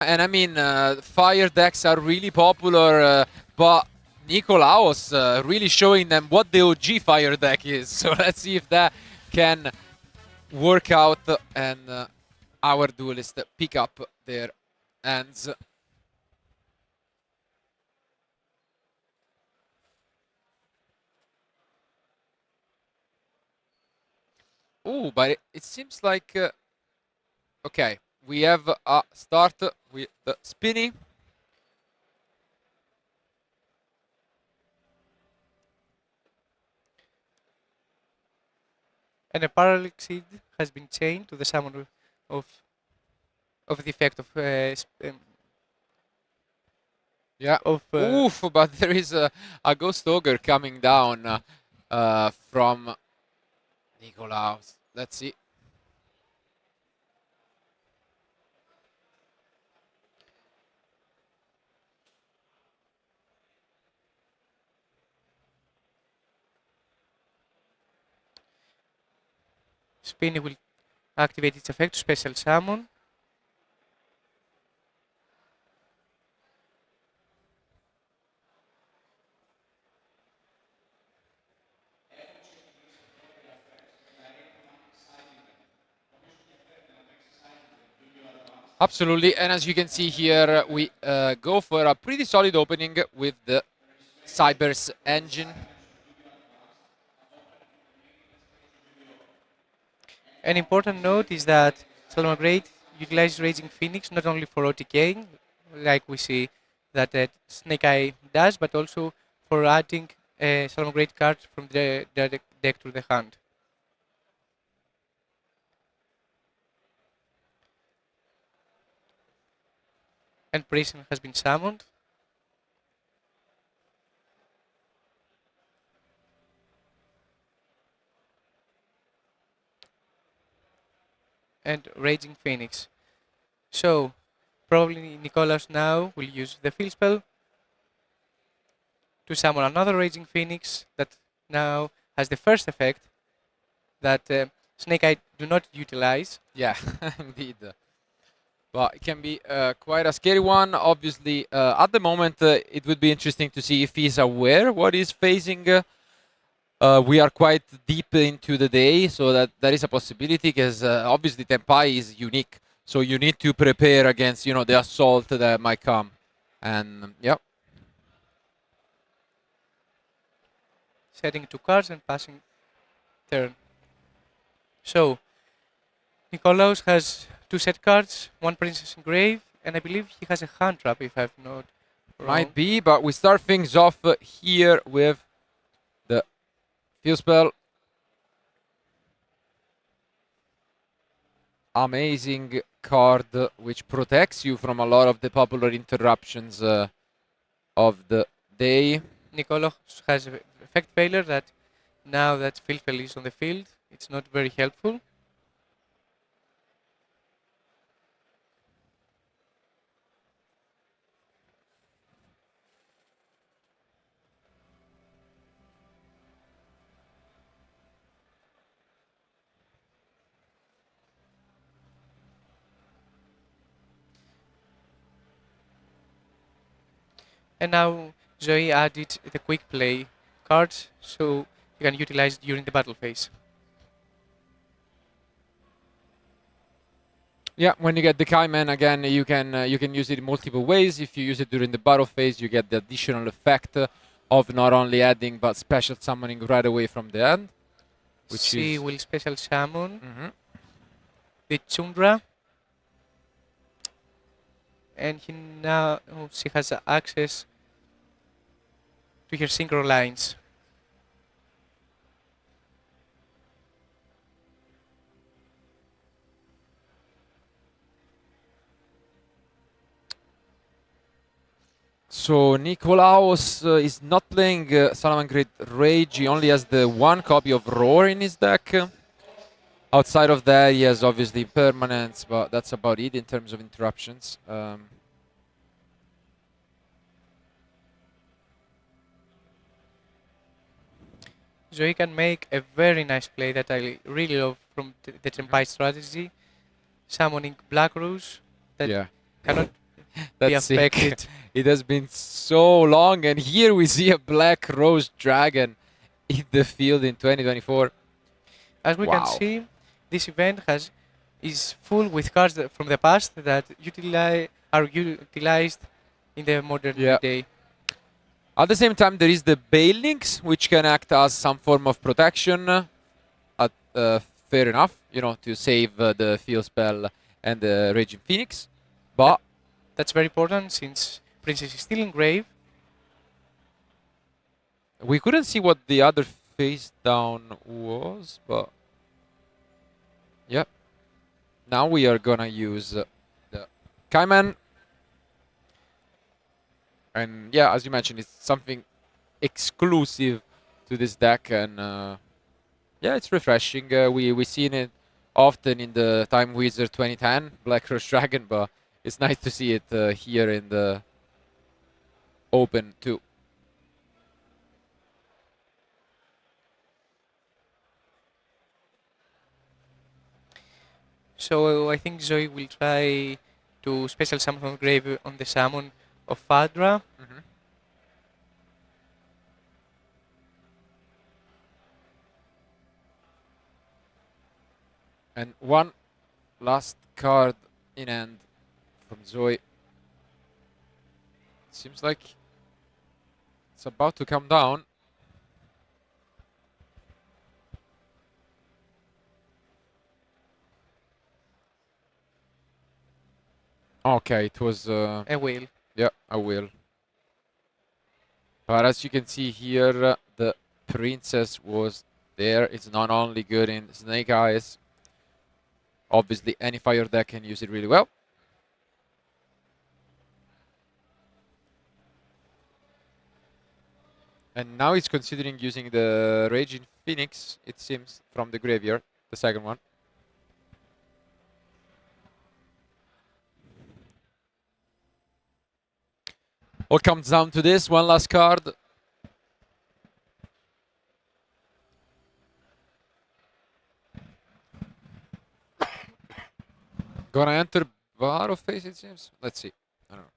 And I mean, fire decks are really popular, but Nikolaos really showing them what the OG fire deck is. So let's see if that can work out and our duelist pick up their hands. Oh, but it seems like okay. We have a start with the Spinny. And a parallel seed has been chained to the summon of the effect of Yeah. Oof, but there is a Ghost Ogre coming down from Nikolaos. Let's see. Spinny will activate its effect to special summon. Absolutely, and as you can see here, we go for a pretty solid opening with the Cyber's engine. An important note is that Salamangreat utilizes Raging Phoenix not only for OTKing, like we see that Snake Eye does, but also for adding Salamangreat cards from the deck to the hand. And Prison has been summoned. And Raging Phoenix. So, probably Nicolas now will use the field spell to summon another Raging Phoenix that now has the first effect that Snake Eye do not utilize. Yeah, indeed. But it can be quite a scary one. Obviously, at the moment, it would be interesting to see if he's aware what he's facing. We are quite deep into the day, so that is a possibility, because obviously Tenpai is unique. So you need to prepare against, the assault that might come. And, yeah. Setting 2 cards and passing turn. So, Nikolaos has 2 set cards, 1 Princess Engrave, and I believe he has a hand trap if I'm not wrong. Might be, but we start things off here with the field spell. Amazing card which protects you from a lot of the popular interruptions of the day. Nikolaos has effect failure that now that field spell is on the field, it's not very helpful. And now Zoe added the quick play cards, so you can utilize it during the battle phase. Yeah, when you get the Kaiman again, you can use it in multiple ways. If you use it during the battle phase, you get the additional effect of not only adding but special summoning right away from the end. Which she is... will special summon the Chundra, and she has access to her synchro lines. So Nikolaos is not playing Salamangreat Rage. He only has the 1 copy of Roar in his deck. Outside of that, he has obviously permanents, but that's about it in terms of interruptions. Zoe can make a very nice play that I really love from the Tenpai strategy, summoning Black Rose that cannot be That's sick. affected. It has been so long, and here we see a black rose dragon in the field in 2024. As we can Wow. see, this event is full with cards from the past that are utilized in the modern Yeah. day. At the same time, there is the Bailings, which can act as some form of protection. Fair enough, to save the field spell and the Raging Phoenix. But That's very important since Princess is still in grave. we couldn't see what the other face down was, but yeah. Now we are gonna use the Kaiman. And yeah, as you mentioned, it's something exclusive to this deck, and yeah, it's refreshing. We seen it often in the Time Wizard 2010 Black Rose Dragon, but it's nice to see it here in the Open too. So I think Zoe will try to special summon from grave on the summon of Fadra. Mhm. And one last card in hand from Zoe. Seems like it's about to come down. Okay, it was A whale. yeah, I will. But as you can see here, the princess was there. It's not only good in Snake Eyes. Obviously, any fire deck can use it really well. And now it's considering using the Raging Phoenix, it seems, from the graveyard, the second one. All comes down to this, one last card. Gonna enter Battle phase, it seems. Let's see. I don't know.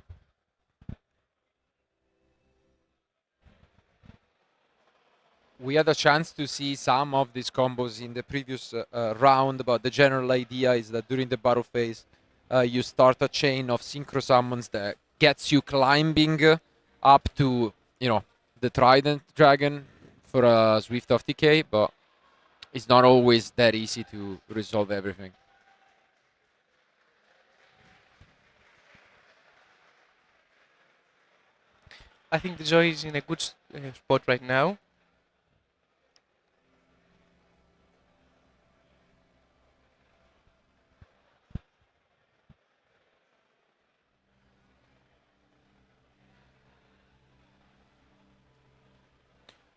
We had a chance to see some of these combos in the previous round, but the general idea is that during the battle phase, you start a chain of synchro summons that gets you climbing up to, the Trident Dragon for a Swift of Decay, but it's not always that easy to resolve everything. I think the Zoe is in a good spot right now.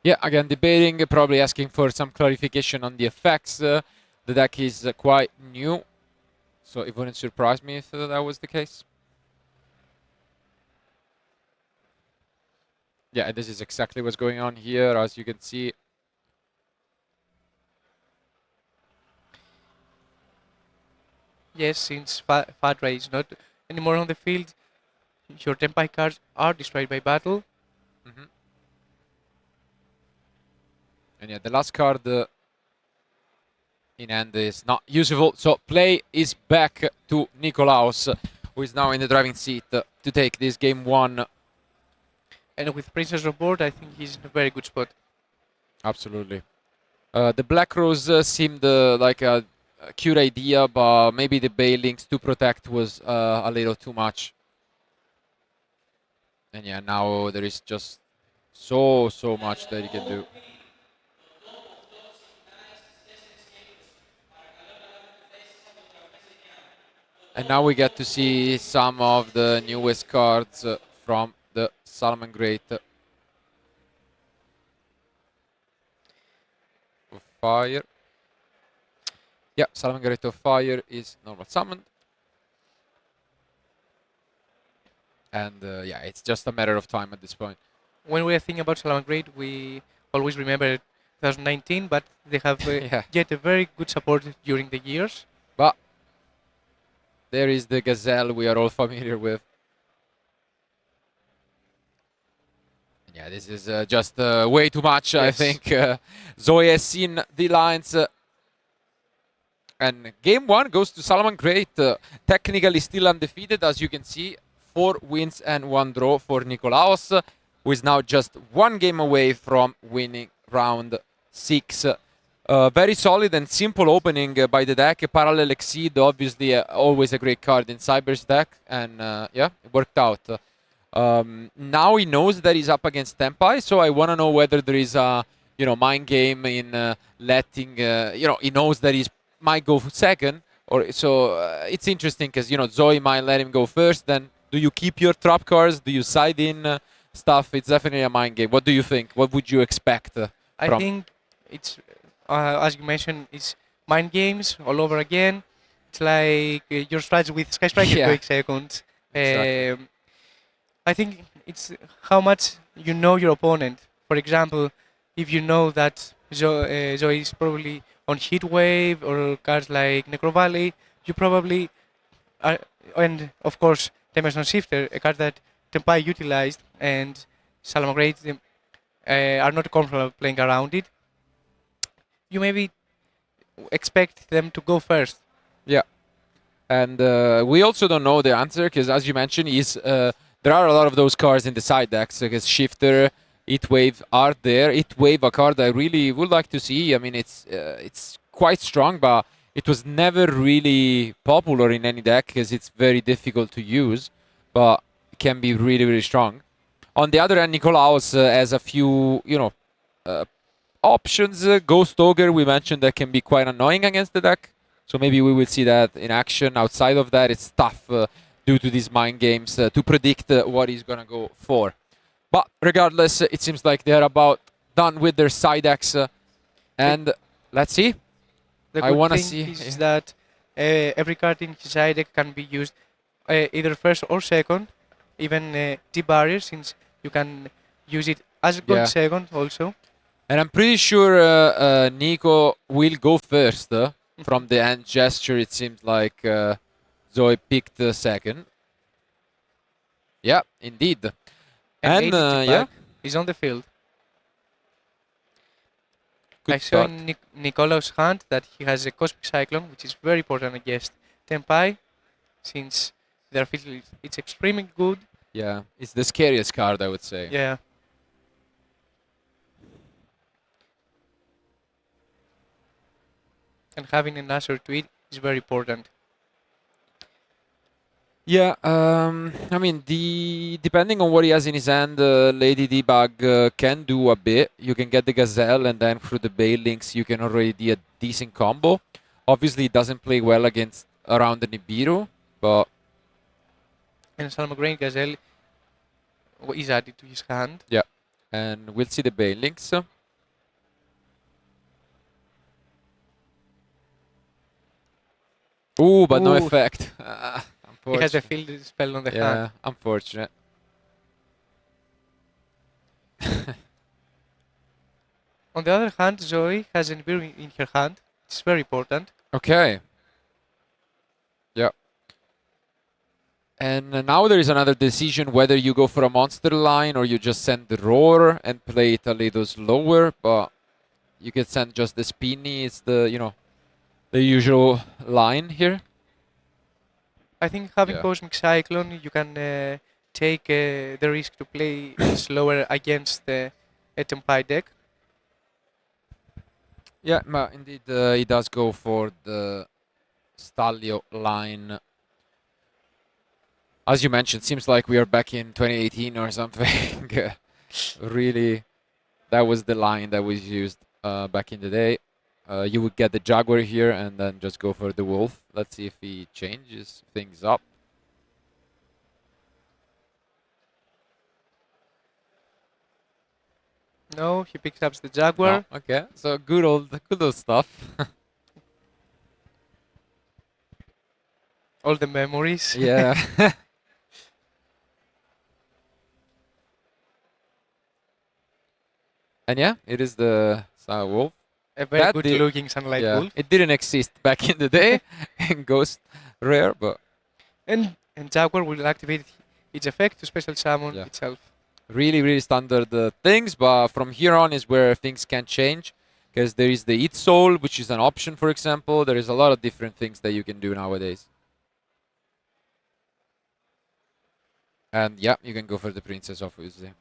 Yeah, again, debating, probably asking for some clarification on the effects. The deck is quite new, so it wouldn't surprise me if that was the case. Yeah, this is exactly what's going on here, as you can see. Yes, since Fadra is not anymore on the field, your Tenpai cards are destroyed by battle. Mm-hmm. And yeah, the last card in hand is not usable. So play is back to Nikolaos, who is now in the driving seat to take this game one. And with Princess on board, I think he's in a very good spot. Absolutely. The Black Rose seemed like a cute idea, but maybe the Bailings to protect was a little too much. And yeah, now there is just so much that you can do. And now we get to see some of the newest cards from the Salamangreat of Fire. Yeah, Salamangreat of Fire is normal summoned. And yeah, it's just a matter of time at this point. When we are thinking about Salamangreat, we always remember 2019, but they have Yeah. get a very good support during the years. But there is the Gazelle we are all familiar with. Yeah, this is just way too much, I Yes. think. Zoe has seen the lines. And game one goes to Salamangreat. Technically still undefeated, as you can see. 4 wins and 1 draw for Nikolaos, who is now just 1 game away from winning round 6. Very solid and simple opening by the deck. Parallel Exceed, obviously always a great card in Cyber's deck. And yeah, it worked out. Now he knows that he's up against Tenpai, so I want to know whether there is a mind game in letting he knows that he's might go second, or so it's interesting because Zoe might let him go first. Then do you keep your trap cards? Do you side in stuff? It's definitely a mind game. What do you think? What would you expect I from? think it's, as you mentioned, it's mind games all over again. It's like your strategy with Sky Striker Yeah, going second. exactly. I think it's how much you know your opponent. For example, if you know that Zoe is probably on Heat Wave or cards like Necro Valley, you probably are, and of course, Temerson Shifter, a card that Tenpai utilized, and Salamangreat are not comfortable playing around it. You maybe expect them to go first. Yeah. And we also don't know the answer because, as you mentioned, there are a lot of those cards in the side decks because Shifter, Heatwave are there. Heatwave, a card I really would like to see. I mean, it's quite strong, but it was never really popular in any deck because it's very difficult to use, but it can be really, really strong. On the other hand, Nikolaos has a few, uh, options. Ghost Ogre, we mentioned, that can be quite annoying against the deck. So maybe we will see that in action. Outside of that, it's tough due to these mind games to predict what he's going to go for. But regardless, it seems like they're about done with their side decks. And let's see. The I good want to thing see. is that every card in his side deck can be used either first or second, even T-Barrier, since you can use it as a gold Yeah. second also. And I'm pretty sure Nico will go first. From the end gesture, it seems like Zoe picked second. Yeah, indeed. And And 80 yeah, pack is on the field. good I saw start. in Nicolaus' hand that he has a Cosmic Cyclone, which is very important against Tenpai, since their field it's extremely good. Yeah, it's the scariest card, I would say. Yeah. And having an answer to it is very important. Yeah, I mean, depending on what he has in his hand, Lady Debug can do a bit. You can get the Gazelle, and then through the Bailings, you can already do a decent combo. Obviously, it doesn't play well against around the Nibiru, but And Salamangreat Gazelle is added to his hand. yeah. And we'll see the Bailings. Ooh, but no Ooh. effect. He has a Unfortunate. field spell on the hand. Yeah, unfortunate. On the other hand, Zoe has an Nibiru in her hand. It's very important. Okay. Yeah. And now there is another decision whether you go for a monster line or you just send the roar and play it a little slower, but you can send just the spinny. It's the usual line here. I think having Yeah. Cosmic Cyclone, you can take the risk to play slower against the Tenpai deck. Yeah, but indeed he does go for the Stalio line. As you mentioned, seems like we are back in 2018 or something. Really, that was the line that was used back in the day. You would get the Jaguar here and then just go for the Wolf. Let's see if he changes things up. No, he picks up the Jaguar. No, okay, so good old stuff. All the memories. Yeah. And yeah, it is the Wolf. A very That good did- looking Sunlight Yeah, Wolf. it didn't exist back in the day in Ghost Rare, but And Jaguar will activate its effect to special summon Yeah. itself. Really, really standard things, but from here on is where things can change, because there is the Eat Soul, which is an option, for example. There is a lot of different things that you can do nowadays. And yeah, you can go for the princess, obviously.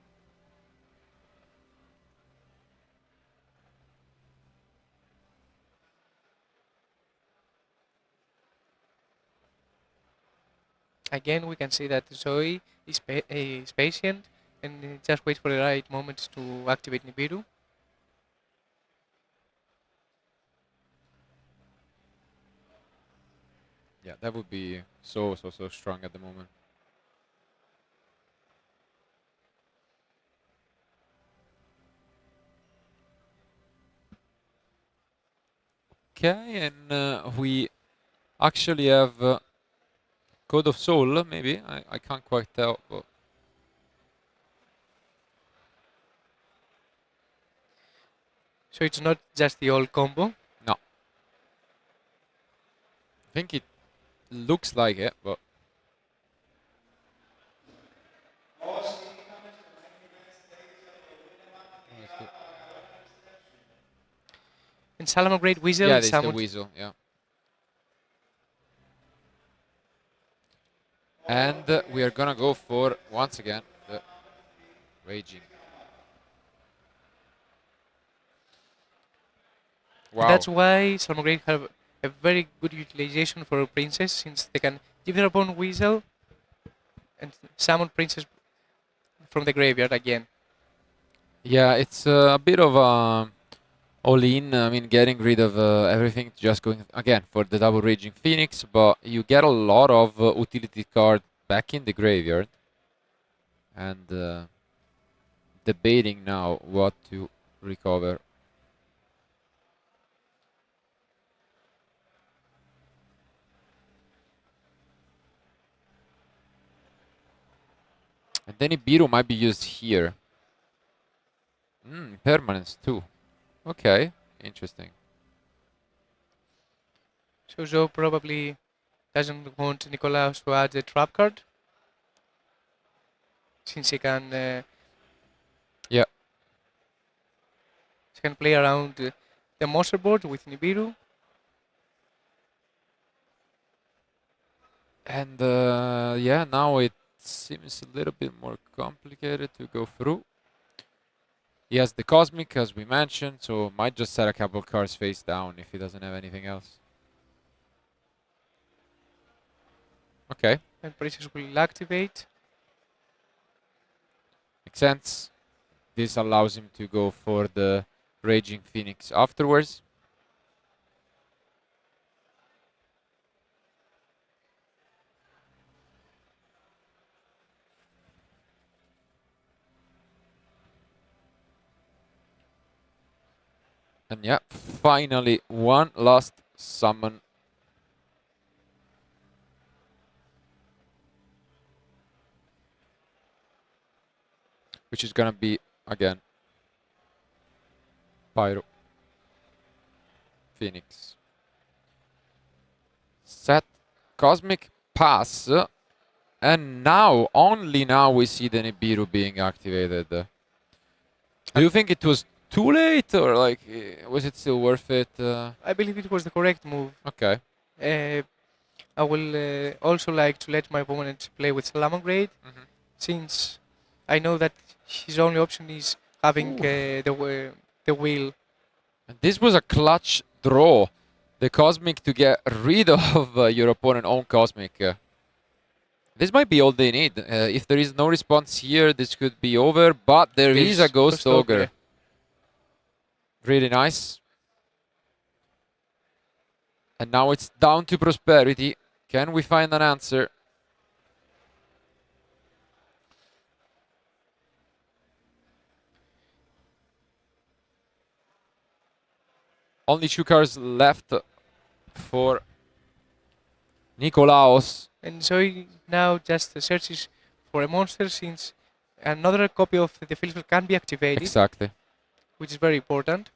Again, we can see that Zoe is patient and just waits for the right moment to activate Nibiru. Yeah, that would be so strong at the moment. Okay, and we actually have Code of Soul, maybe? I can't quite tell, but So it's not just the old combo. no. I think it looks like it, but And Salamangreat yeah, Weasel there's the summoned. weasel, yeah. And we are gonna go for, once again, the Raging. And Wow. that's why Salamangreat have a very good utilization for Princess, since they can give their opponent Weasel and summon Princess from the graveyard again. Yeah, it's a bit of all-in. I mean, getting rid of everything, just going again for the double Raging Phoenix, but you get a lot of utility card back in the graveyard, and debating now what to recover. And then Ibiru might be used here. Permanence too. Okay, interesting. So Zoe probably doesn't want Nicolaus to add the trap card, since Yeah, he can play around the monster board with Nibiru. and yeah, now it seems a little bit more complicated to go through. He has the Cosmic, as we mentioned, so might just set a couple cards face down if he doesn't have anything else. Okay, And Princess will activate. makes sense. This allows him to go for the Raging Phoenix afterwards. And yeah, finally one last summon. Which is gonna be, again, Pyro. Phoenix. Set Cosmic Pass. And now, only now, we see the Nibiru being activated. Do you think it was too late, or like, was it still worth it? I believe it was the correct move. Okay. I will also like to let my opponent play with Salamangreat, Mhm. since I know that his only option is having the wheel. And this was a clutch draw. The Cosmic to get rid of your opponent's own Cosmic. This might be all they need. If there is no response here, this could be over, but there is a Ghost Ogre. Really nice. And now it's down to Prosperity. Can we find an answer? Only 2 cards left for Nikolaos. And Zoe now just searches for a monster, since another copy of the filter can be activated, Exactly. which is very important.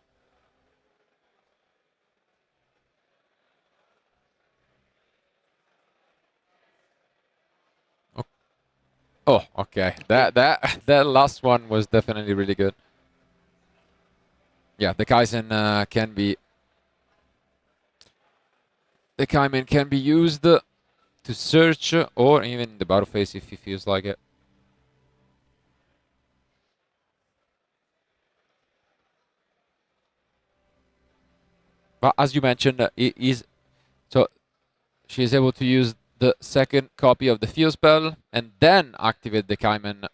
Oh, okay. That last one was definitely really good. Yeah, the Kaizen can be... The Kaimen can be used to search or even the battle phase if he feels like it. But as you mentioned, so she is able to use the second copy of the Feel spell and then activate the Kaimen.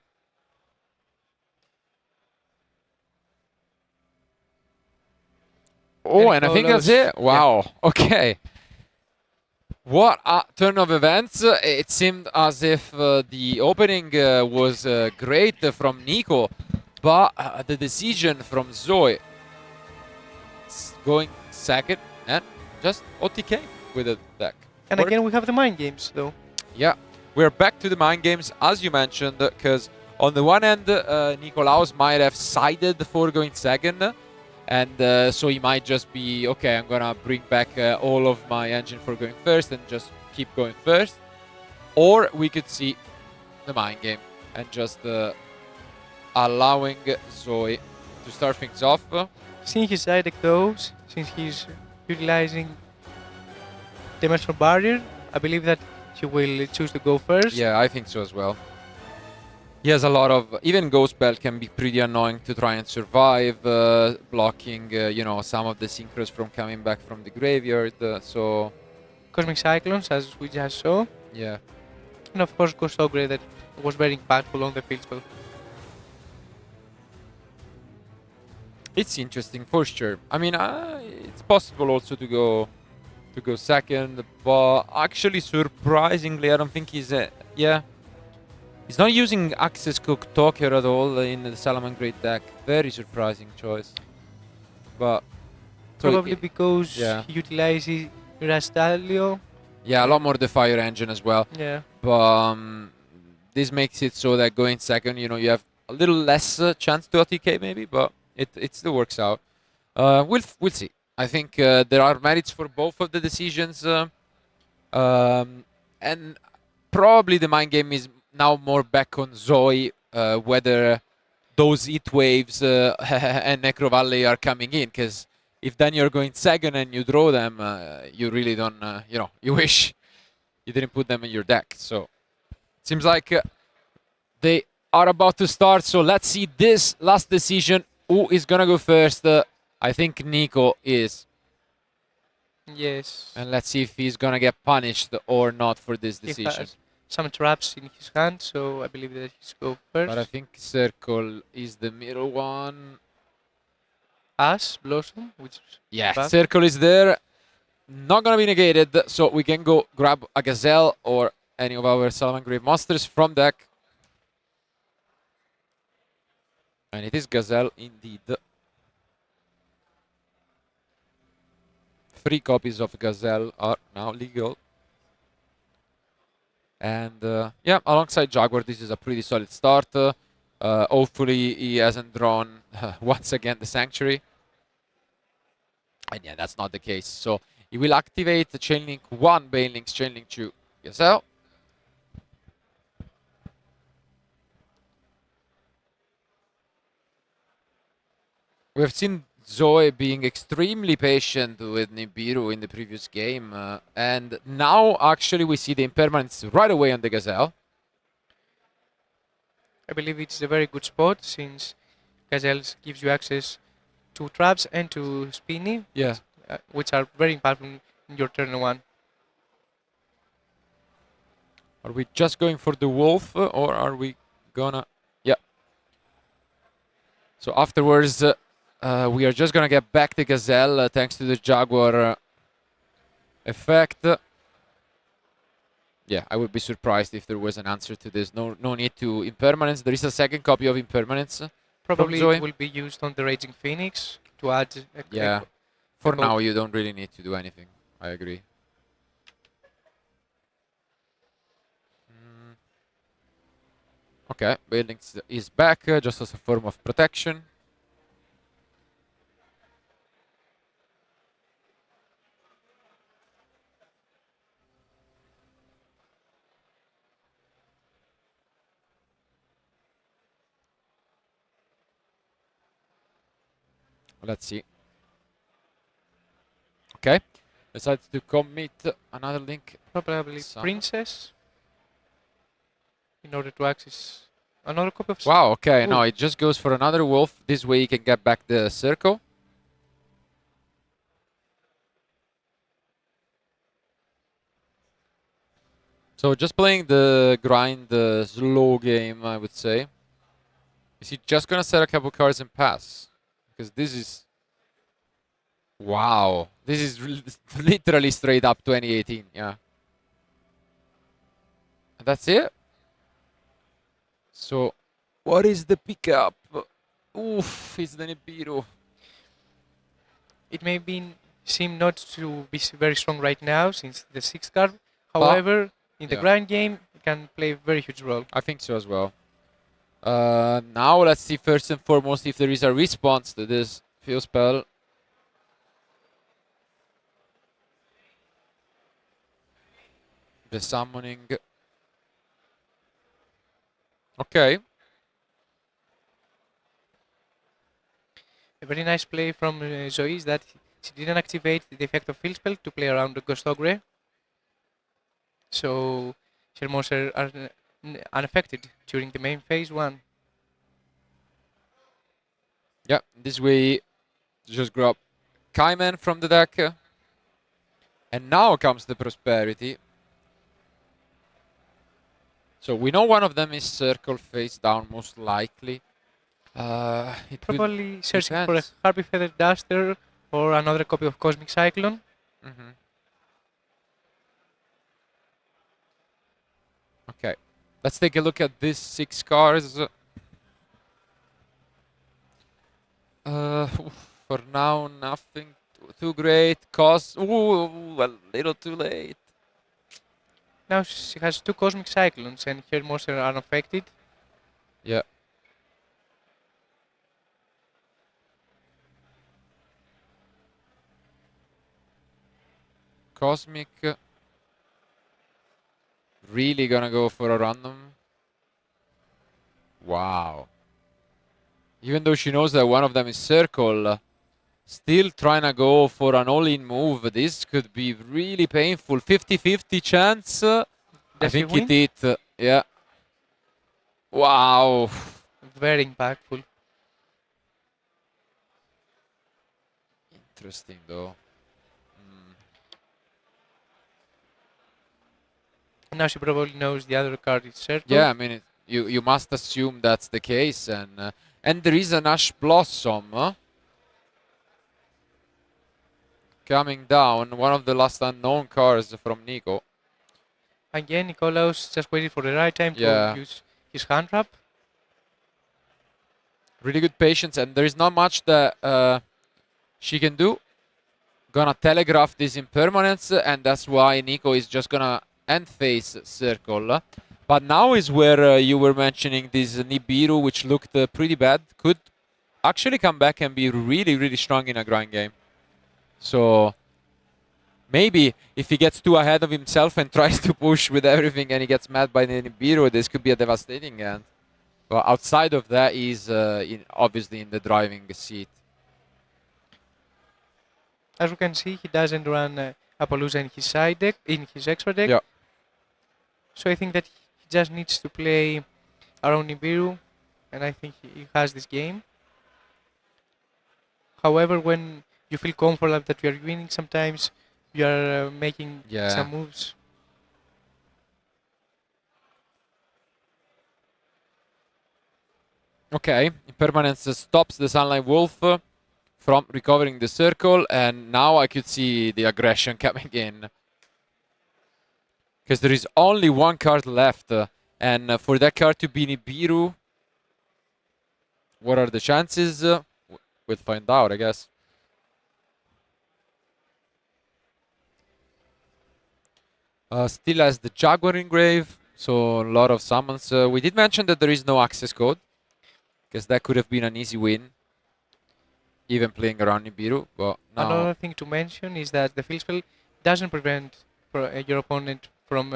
Oh, and I think that's it. Wow. Yeah. Okay. What a turn of events. It seemed as if the opening was great from Nico, but the decision from Zoe going second and just OTK with the deck. And again, we have the mind games, though. Yeah, we're back to the mind games, as you mentioned, because on the one end, Nicolaus might have sided for going second, and so he might just be, okay, I'm gonna bring back all of my engine for going first and just keep going first. Or we could see the mind game and just allowing Zoe to start things off. Seeing his side deck goes, since he's utilizing Dimensional Barrier, I believe that he will choose to go first. Yeah, I think so as well. He has a lot of... Even Ghost Belt can be pretty annoying to try and survive, blocking, you know, some of the synchros from coming back from the graveyard, so... Cosmic Cyclones, as we just saw. Yeah. And of course, Ghost Ogre that was very impactful on the field spell. It's interesting for sure. I mean, it's possible also to go second, but actually, surprisingly, I don't think he's... yeah. He's not using Access Cook Talker at all in the Salamangreat deck. Very surprising choice. But... Probably because yeah. he utilizes Rastalio. Yeah, a lot more the Fire Engine as well. Yeah. But this makes it so that going second, you know, you have a little less chance to OTK maybe, but it still works out. We'll see. I think there are merits for both of the decisions, and probably the mind game is now more back on Zoe, whether those heat waves and Necro Valley are coming in, because if then you're going second and you draw them, you really don't, you know, you wish you didn't put them in your deck. So it seems like they are about to start. So let's see this last decision. Who is going to go first? I think Nico is. Yes. And let's see if he's going to get punished or not for this decision. He has some traps in his hand, so I believe that he's go first. But I think Circle is the middle one. As Blossom, which yeah, back. Circle is there. Not gonna be negated, so we can go grab a Gazelle or any of our Salamangreat monsters from deck. And it is Gazelle indeed. 3 copies of Gazelle are now legal. And yeah, alongside Jaguar, this is a pretty solid start. Hopefully he hasn't drawn once again the Sanctuary. And yeah, that's not the case. So he will activate the Chainlink 1, Banelinks, Chainlink 2, Gazelle. We have seen Zoe being extremely patient with Nibiru in the previous game. And now actually we see the impermanence right away on the Gazelle. I believe it's a very good spot since Gazelle gives you access to traps and to Spinny, yeah, which are very impactful in your turn 1. Are we just going for the wolf or are we gonna... Yeah. So afterwards, we are just gonna get back the Gazelle thanks to the Jaguar effect. Yeah, I would be surprised if there was an answer to this. No need to impermanence. There is a second copy of impermanence. Probably it will be used on the Raging Phoenix to add yeah. For now, you don't really need to do anything. I agree. Okay, Banelinks is back just as a form of protection. Let's see. Okay. Decides to commit another link. Probably Summon. Princess in order to access another copy of. Wow, okay, no, Ooh. it just goes for another wolf. This way he can get back the circle. So just playing the grind, slow game, I would say. Is he just gonna set a couple cards and pass? Because this is... Wow, this is literally straight up 2018, yeah. And that's it. So, what is the pickup? Oof, it's the Nibiru. It may seem not to be very strong right now since the 6th card. However, in the grind game, it can play a very huge role. I think so as well. Now let's see first and foremost if there is a response to this field spell. The summoning. Okay. A very nice play from Zoe is that she didn't activate the effect of field spell to play around the Ghost Ogre. So her monsters are unaffected during the main phase 1. Yeah, this way just grab Kaiman from the deck. And now comes the Prosperity. So we know one of them is Circle face down most likely. It Probably searching for a Harpy Feather Duster or another copy of Cosmic Cyclone. Okay, let's take a look at these 6 cards. For now, nothing too great. Cost, ooh, a little too late. Now she has 2 Cosmic Cyclones and her monsters are unaffected. Yeah. Cosmic. Really gonna go for a random. Wow. Even though she knows that one of them is Circle, still trying to go for an all-in move. This could be really painful. 50-50 chance. I think he did. Yeah. Wow. Very impactful. Interesting though. Now she probably knows the other card is Circle. Yeah, I mean, you must assume that's the case, and there is an Ash Blossom coming down, one of the last unknown cards from Nico. Again, Nikolaos just waited for the right time to use his hand trap. Really good patience, and there is not much that she can do. Gonna telegraph this impermanence, and that's why Nico is just gonna end phase Circle. But now is where you were mentioning this Nibiru, which looked pretty bad, could actually come back and be really, really strong in a grind game. So maybe if he gets too ahead of himself and tries to push with everything and he gets mad by the Nibiru, this could be a devastating end. But outside of that, he's obviously in the driving seat. As you can see, he doesn't run Appaloosa in his side deck, in his extra deck. Yeah. So I think that he just needs to play around Nibiru, and I think he has this game. However, when you feel comfortable that you are winning, sometimes you are making some moves. Okay, Impermanence stops the Sunlight Wolf from recovering the circle, and now I could see the aggression coming in. Because there is only one card left, and for that card to be Nibiru, what are the chances? We'll find out, I guess. Still has the Jaguar Engrave, so a lot of summons. We did mention that there is no access code, because that could have been an easy win, even playing around Nibiru. But now another thing to mention is that the field spell doesn't prevent your opponent from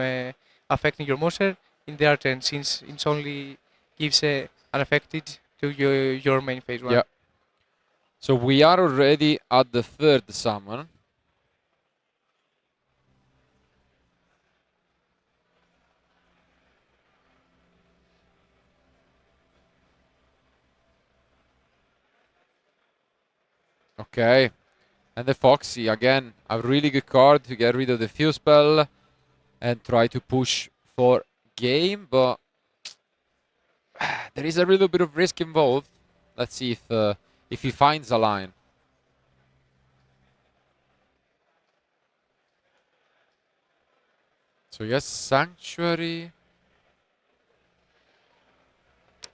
affecting your monster in their turn, since it only gives unaffected to your main phase 1. Yeah. So we are already at the third summon. Okay. And the Foxy, again, a really good card to get rid of the Fuse Spell and try to push for game, but there is a little bit of risk involved. Let's see if he finds a line. So yes, Sanctuary.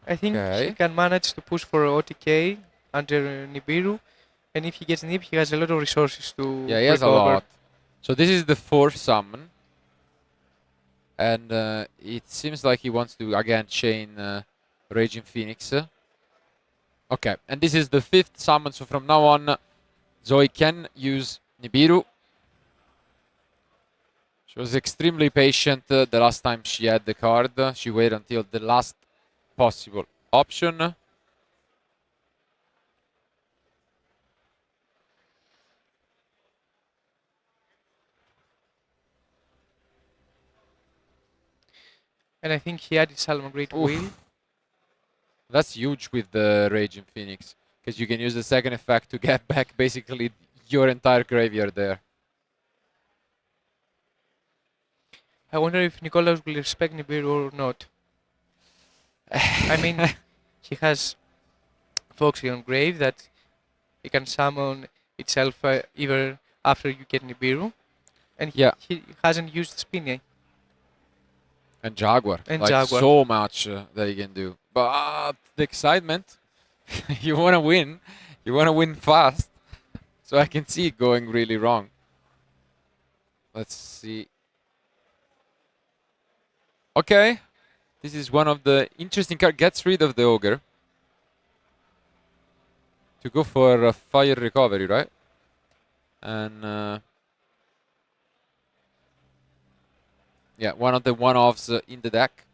I think he Okay. can manage to push for OTK under Nibiru, and if he gets Nib, he has a lot of resources to Yeah, he has a recover. lot. So this is the fourth summon. And it seems like he wants to, again, chain Raging Phoenix. Okay, and this is the fifth summon, so from now on, Zoe can use Nibiru. She was extremely patient the last time she had the card. She waited until the last possible option. And I think he added Salamangreat Will. That's huge with the Raging Phoenix, because you can use the second effect to get back basically your entire graveyard there. I wonder if Nicolas will respect Nibiru or not. I mean, he has Foxy on Grave that he can summon itself either after you get Nibiru, and he hasn't used Spinny. And Jaguar. And like Jaguar. So much that he can do. But the excitement, you want to win. You want to win fast. So I can see it going really wrong. Let's see. Okay. This is one of the interesting cards. Gets rid of the Ogre. To go for a Fire Recovery, right? And yeah, one of the one-offs in the deck.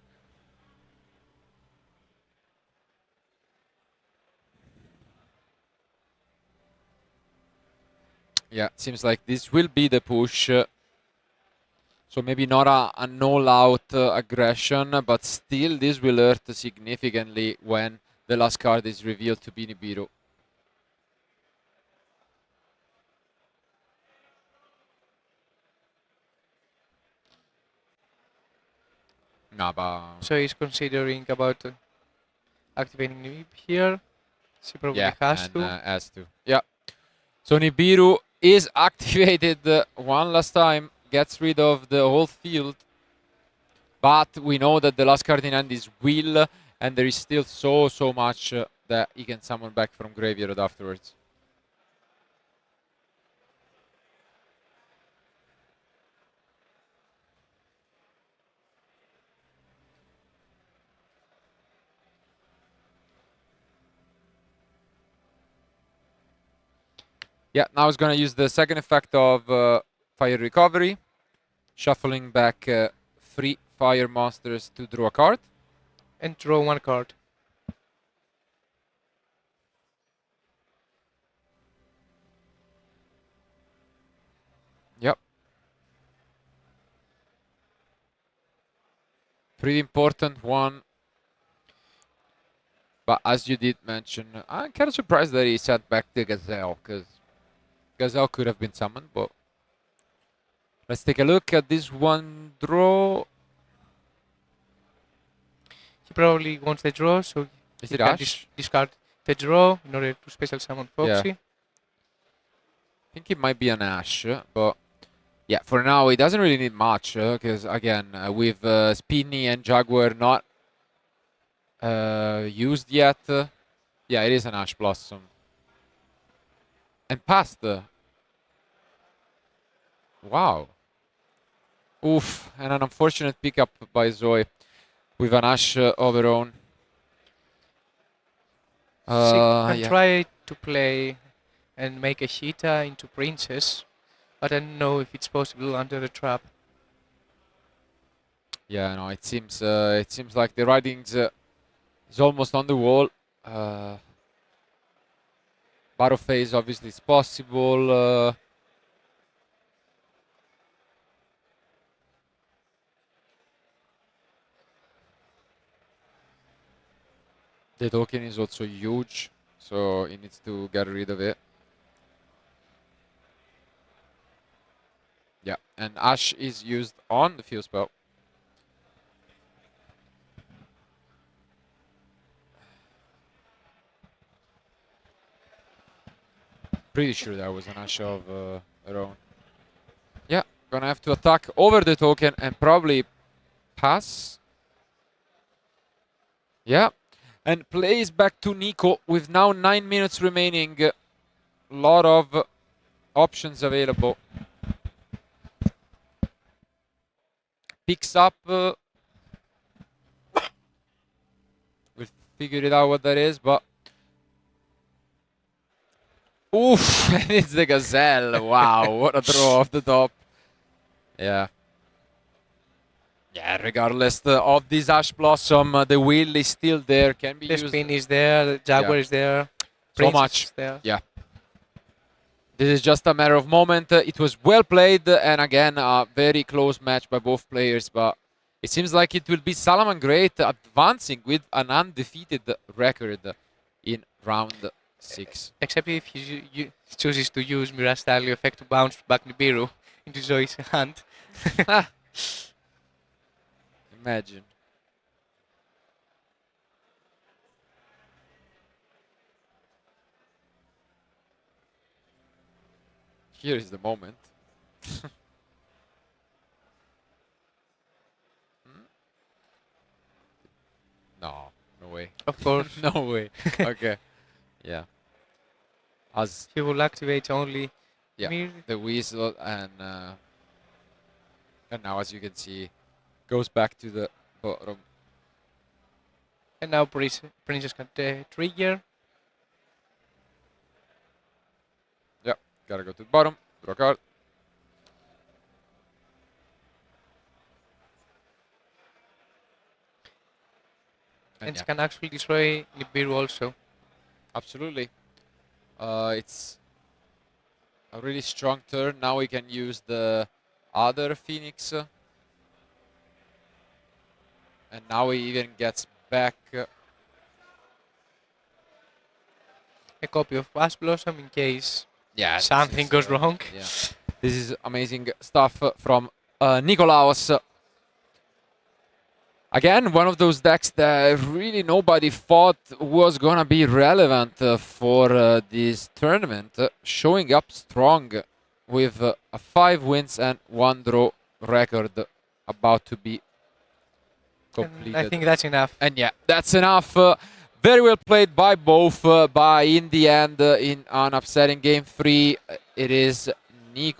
Yeah, seems like this will be the push. So maybe not a no-out aggression, but still this will hurt significantly when the last card is revealed to be Nibiru. So he's considering about activating Nib here. He probably has to. Has to. Yeah. So Nibiru is activated one last time, gets rid of the whole field. But we know that the last card in hand is Will, and there is still so much that he can summon back from graveyard afterwards. Yeah, now he's going to use the second effect of Fire Recovery, shuffling back 3 fire monsters to draw a card. And draw one card. Yep. Pretty important one. But as you did mention, I'm kind of surprised that he sent back the Gazelle, because Gazelle could have been summoned, but let's take a look at this one draw. He probably wants the draw, so Is he it can Ash? discard the draw in order to special summon Foxy. Yeah. I think it might be an Ash, but yeah, for now it doesn't really need much, because again, with Spinny and Jaguar not used yet, yeah, it is an Ash Blossom. And passed. Wow. Oof, and an unfortunate pickup by Zoe with an Ash of her own. She can try to play and make a Cheetah into Princess, but I don't know if it's possible under the trap. Yeah, no, it seems like the writing's is almost on the wall. battle phase obviously is possible. The token is also huge, so he needs to get rid of it. Yeah, and Ash is used on the fuse spell. Pretty sure that was an Ash of her own. Yeah, gonna have to attack over the token and probably pass. Yeah, and plays back to Nico with now 9 minutes remaining. Lot of options available. Picks up. We'll figure it out what that is, but. Oof! It's the Gazelle. Wow, what a throw off the top. Yeah. Yeah, regardless of this Ash Blossom, the wheel is still there, can be The used. spin is there, the Jaguar is there, So Princess much. is there. Yeah. This is just a matter of moment. It was well played, and again, a very close match by both players, but it seems like it will be Salamangreat advancing with an undefeated record in round 6. Except if he chooses to use Mirage Stalio effect to bounce back Nibiru into Zoe's hand. Imagine. Here is the moment. No, no way. Of course. No way. Okay. Yeah. As He will activate only yeah, the whistle and now, as you can see, goes back to the bottom. And now Princess can trigger. Yeah, gotta go to the bottom, draw a card. And yeah, she can actually destroy Nibiru also. absolutely. It's a really strong turn. Now we can use the other Phoenix. And now he even gets back. A copy of Ash Blossom in case Yeah, something goes wrong. Yeah, this is amazing stuff from Nikolaos. Again, one of those decks that really nobody thought was gonna be relevant for this tournament, showing up strong with a 5 wins and 1 draw record about to be completed. And I think that's enough. And yeah, that's enough. Very well played by both. By in the end, in an upsetting game 3, it is Nico